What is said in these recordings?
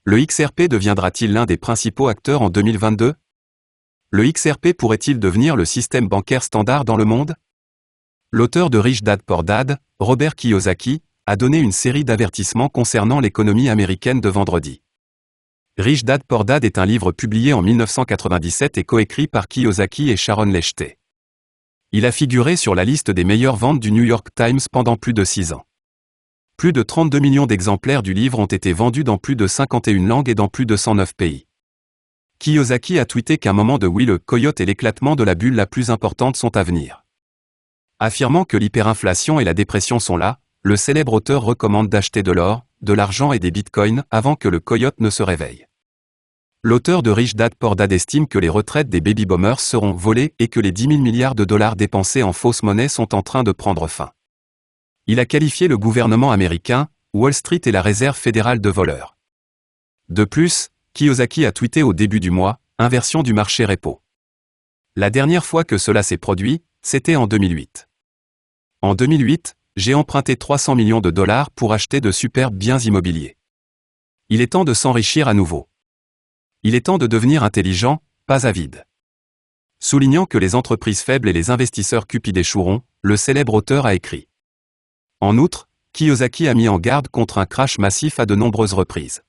Le XRP deviendra-t-il l'un des principaux acteurs en 2022? Le XRP pourrait-il devenir le système bancaire standard dans le monde? L'auteur de Rich Dad Poor Dad, Robert Kiyosaki, a donné une série d'avertissements concernant l'économie américaine de vendredi. Rich Dad Poor Dad est un livre publié en 1997 et coécrit par Kiyosaki et Sharon Lechte. Il a figuré sur la liste des meilleures ventes du New York Times pendant plus de 6 ans. Plus de 32 millions d'exemplaires du livre ont été vendus dans plus de 51 langues et dans plus de 109 pays. Kiyosaki a tweeté qu'un moment de le coyote et l'éclatement de la bulle la plus importante sont à venir. Affirmant que l'hyperinflation et la dépression sont là, le célèbre auteur recommande d'acheter de l'or, de l'argent et des bitcoins avant que le coyote ne se réveille. L'auteur de Rich Dad Poor Dad estime que les retraites des baby-boomers seront volées et que les 10 000 milliards de dollars dépensés en fausse monnaie sont en train de prendre fin. Il a qualifié le gouvernement américain, Wall Street et la Réserve fédérale de voleurs. De plus, Kiyosaki a tweeté au début du mois, inversion du marché repo. La dernière fois que cela s'est produit, c'était en 2008. En 2008, j'ai emprunté 300 millions de dollars pour acheter de superbes biens immobiliers. Il est temps de s'enrichir à nouveau. Il est temps de devenir intelligent, pas avide. Soulignant que les entreprises faibles et les investisseurs cupides échoueront, le célèbre auteur a écrit. En outre, Kiyosaki a mis en garde contre un crash massif à de nombreuses reprises.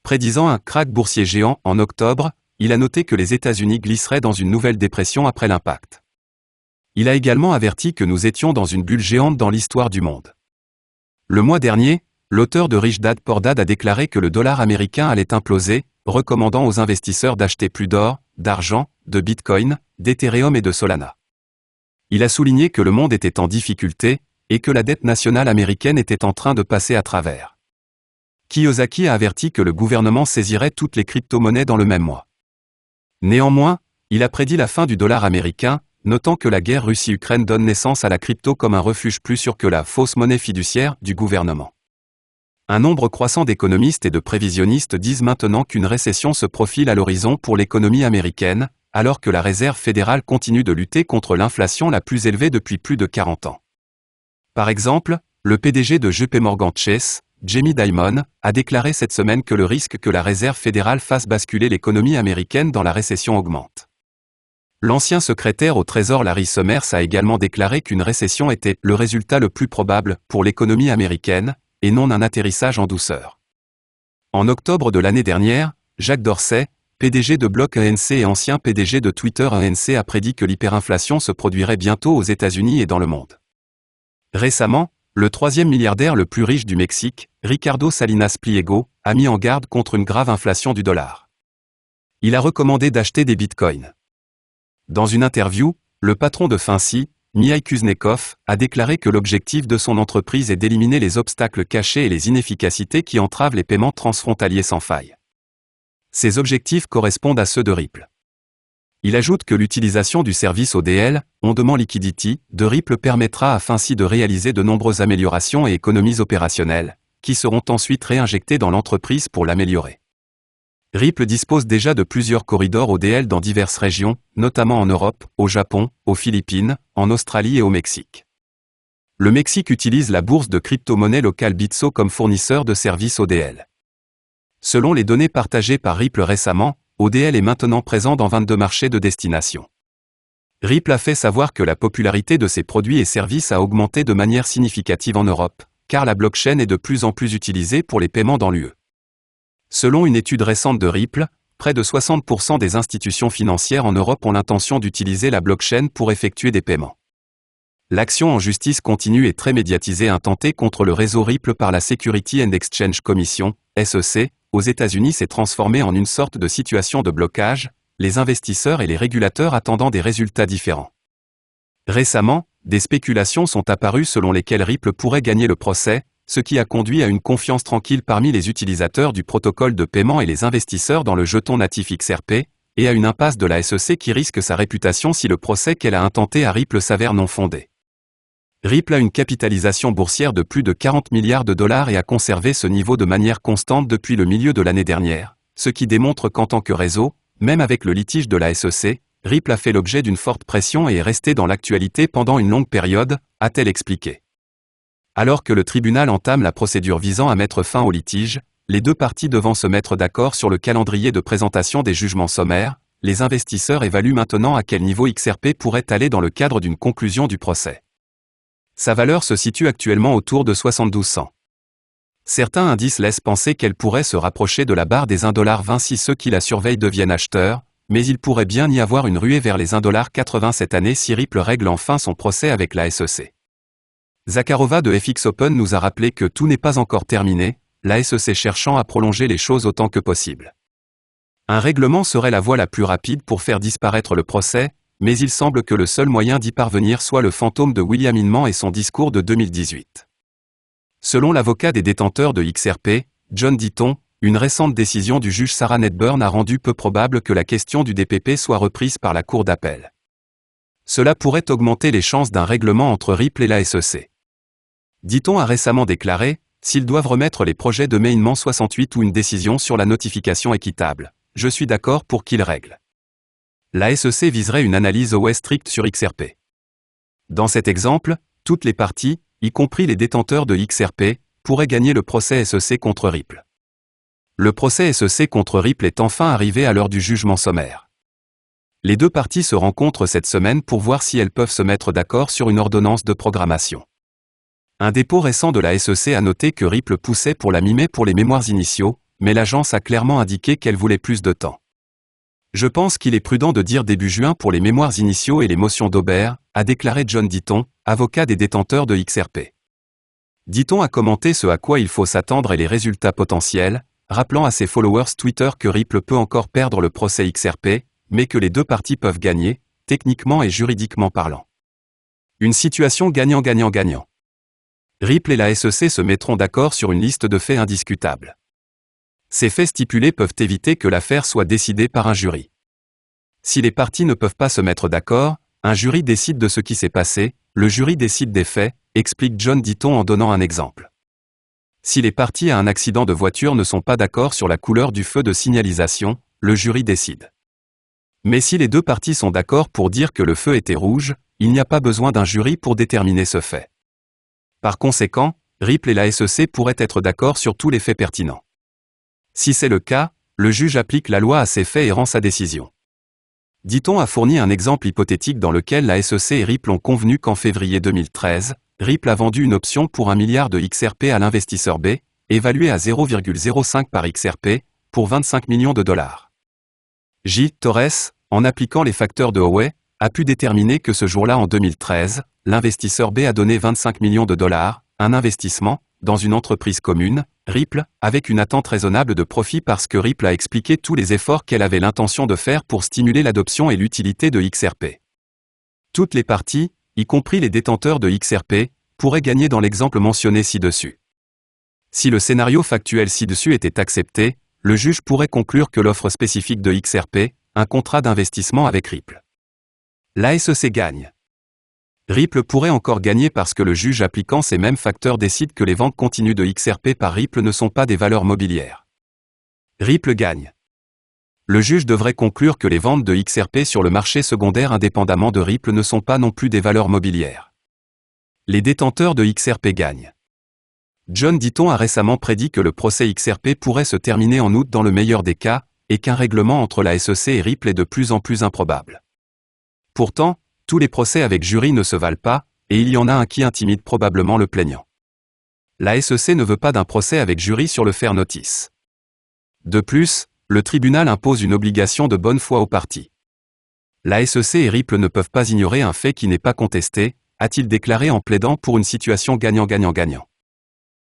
Prédisant un krach boursier géant en octobre, il a noté que les États-Unis glisseraient dans une nouvelle dépression après l'impact. Il a également averti que nous étions dans une bulle géante dans l'histoire du monde. Le mois dernier, l'auteur de Rich Dad Poor Dad a déclaré que le dollar américain allait imploser, recommandant aux investisseurs d'acheter plus d'or, d'argent, de bitcoin, d'Ethereum et de Solana. Il a souligné que le monde était en difficulté, et que la dette nationale américaine était en train de passer à travers. Kiyosaki a averti que le gouvernement saisirait toutes les crypto-monnaies dans le même mois. Néanmoins, il a prédit la fin du dollar américain, notant que la guerre Russie-Ukraine donne naissance à la crypto comme un refuge plus sûr que la fausse monnaie fiduciaire du gouvernement. Un nombre croissant d'économistes et de prévisionnistes disent maintenant qu'une récession se profile à l'horizon pour l'économie américaine, alors que la Réserve fédérale continue de lutter contre l'inflation la plus élevée depuis plus de 40 ans. Par exemple, le PDG de JP Morgan Chase, Jamie Dimon, a déclaré cette semaine que le risque que la Réserve fédérale fasse basculer l'économie américaine dans la récession augmente. L'ancien secrétaire au Trésor Larry Summers a également déclaré qu'une récession était le résultat le plus probable pour l'économie américaine, et non un atterrissage en douceur. En octobre de l'année dernière, Jack Dorsey, PDG de Block ANC et ancien PDG de Twitter ANC a prédit que l'hyperinflation se produirait bientôt aux États-Unis et dans le monde. Récemment, le troisième milliardaire le plus riche du Mexique, Ricardo Salinas Pliego, a mis en garde contre une grave inflation du dollar. Il a recommandé d'acheter des bitcoins. Dans une interview, le patron de Finci, Mihai Kuznetsov, a déclaré que l'objectif de son entreprise est d'éliminer les obstacles cachés et les inefficacités qui entravent les paiements transfrontaliers sans faille. Ces objectifs correspondent à ceux de Ripple. Il ajoute que l'utilisation du service ODL, On Demand Liquidity, de Ripple permettra à Finci de réaliser de nombreuses améliorations et économies opérationnelles, qui seront ensuite réinjectées dans l'entreprise pour l'améliorer. Ripple dispose déjà de plusieurs corridors ODL dans diverses régions, notamment en Europe, au Japon, aux Philippines, en Australie et au Mexique. Le Mexique utilise la bourse de crypto-monnaie locale Bitso comme fournisseur de services ODL. Selon les données partagées par Ripple récemment, ODL est maintenant présent dans 22 marchés de destination. Ripple a fait savoir que la popularité de ses produits et services a augmenté de manière significative en Europe, car la blockchain est de plus en plus utilisée pour les paiements dans l'UE. Selon une étude récente de Ripple, près de 60% des institutions financières en Europe ont l'intention d'utiliser la blockchain pour effectuer des paiements. L'action en justice continue et très médiatisée intentée contre le réseau Ripple par la Security and Exchange Commission, SEC, aux États-Unis s'est transformée en une sorte de situation de blocage, les investisseurs et les régulateurs attendant des résultats différents. Récemment, des spéculations sont apparues selon lesquelles Ripple pourrait gagner le procès, ce qui a conduit à une confiance tranquille parmi les utilisateurs du protocole de paiement et les investisseurs dans le jeton natif XRP, et à une impasse de la SEC qui risque sa réputation si le procès qu'elle a intenté à Ripple s'avère non fondé. Ripple a une capitalisation boursière de plus de 40 milliards de dollars et a conservé ce niveau de manière constante depuis le milieu de l'année dernière, ce qui démontre qu'en tant que réseau, même avec le litige de la SEC, Ripple a fait l'objet d'une forte pression et est resté dans l'actualité pendant une longue période, a-t-elle expliqué. Alors que le tribunal entame la procédure visant à mettre fin au litige, les deux parties devant se mettre d'accord sur le calendrier de présentation des jugements sommaires, les investisseurs évaluent maintenant à quel niveau XRP pourrait aller dans le cadre d'une conclusion du procès. Sa valeur se situe actuellement autour de 7200. Certains indices laissent penser qu'elle pourrait se rapprocher de la barre des 1,20$ si ceux qui la surveillent deviennent acheteurs, mais il pourrait bien y avoir une ruée vers les 1,80$ cette année si Ripple règle enfin son procès avec la SEC. Zakharova de FX Open nous a rappelé que tout n'est pas encore terminé, la SEC cherchant à prolonger les choses autant que possible. Un règlement serait la voie la plus rapide pour faire disparaître le procès, mais il semble que le seul moyen d'y parvenir soit le fantôme de William Inman et son discours de 2018. Selon l'avocat des détenteurs de XRP, John Ditton, une récente décision du juge Sarah Nedburn a rendu peu probable que la question du DPP soit reprise par la Cour d'appel. Cela pourrait augmenter les chances d'un règlement entre Ripple et la SEC. Ditton a récemment déclaré, s'ils doivent remettre les projets de Inman 68 ou une décision sur la notification équitable, je suis d'accord pour qu'ils règlent. La SEC viserait une analyse OS stricte sur XRP. Dans cet exemple, toutes les parties, y compris les détenteurs de XRP, pourraient gagner le procès SEC contre Ripple. Le procès SEC contre Ripple est enfin arrivé à l'heure du jugement sommaire. Les deux parties se rencontrent cette semaine pour voir si elles peuvent se mettre d'accord sur une ordonnance de programmation. Un dépôt récent de la SEC a noté que Ripple poussait pour la mi-mai pour les mémoires initiaux, mais l'agence a clairement indiqué qu'elle voulait plus de temps. Je pense qu'il est prudent de dire début juin pour les mémoires initiaux et les motions d'Aubert, a déclaré John Ditton, avocat des détenteurs de XRP. Ditton a commenté ce à quoi il faut s'attendre et les résultats potentiels, rappelant à ses followers Twitter que Ripple peut encore perdre le procès XRP, mais que les deux parties peuvent gagner, techniquement et juridiquement parlant. Une situation gagnant-gagnant-gagnant. Ripple et la SEC se mettront d'accord sur une liste de faits indiscutables. Ces faits stipulés peuvent éviter que l'affaire soit décidée par un jury. Si les parties ne peuvent pas se mettre d'accord, un jury décide de ce qui s'est passé, le jury décide des faits, explique John Ditton en donnant un exemple. Si les parties à un accident de voiture ne sont pas d'accord sur la couleur du feu de signalisation, le jury décide. Mais si les deux parties sont d'accord pour dire que le feu était rouge, il n'y a pas besoin d'un jury pour déterminer ce fait. Par conséquent, Ripple et la SEC pourraient être d'accord sur tous les faits pertinents. Si c'est le cas, le juge applique la loi à ces faits et rend sa décision. Ditton a fourni un exemple hypothétique dans lequel la SEC et Ripple ont convenu qu'en février 2013, Ripple a vendu une option pour 1 milliard de XRP à l'investisseur B, évalué à 0,05 par XRP, pour 25 millions de dollars. J. Torres, en appliquant les facteurs de Howey, a pu déterminer que ce jour-là en 2013, l'investisseur B a donné 25 millions de dollars, un investissement, dans une entreprise commune, Ripple, avec une attente raisonnable de profit parce que Ripple a expliqué tous les efforts qu'elle avait l'intention de faire pour stimuler l'adoption et l'utilité de XRP. Toutes les parties, y compris les détenteurs de XRP, pourraient gagner dans l'exemple mentionné ci-dessus. Si le scénario factuel ci-dessus était accepté, le juge pourrait conclure que l'offre spécifique de XRP, un contrat d'investissement avec Ripple. La SEC gagne. Ripple pourrait encore gagner parce que le juge appliquant ces mêmes facteurs décide que les ventes continues de XRP par Ripple ne sont pas des valeurs mobilières. Ripple gagne. Le juge devrait conclure que les ventes de XRP sur le marché secondaire indépendamment de Ripple ne sont pas non plus des valeurs mobilières. Les détenteurs de XRP gagnent. John Ditton a récemment prédit que le procès XRP pourrait se terminer en août dans le meilleur des cas, et qu'un règlement entre la SEC et Ripple est de plus en plus improbable. Pourtant, tous les procès avec jury ne se valent pas, et il y en a un qui intimide probablement le plaignant. La SEC ne veut pas d'un procès avec jury sur le fair notice. De plus, le tribunal impose une obligation de bonne foi aux parties. La SEC et Ripple ne peuvent pas ignorer un fait qui n'est pas contesté, a-t-il déclaré en plaidant pour une situation gagnant-gagnant-gagnant.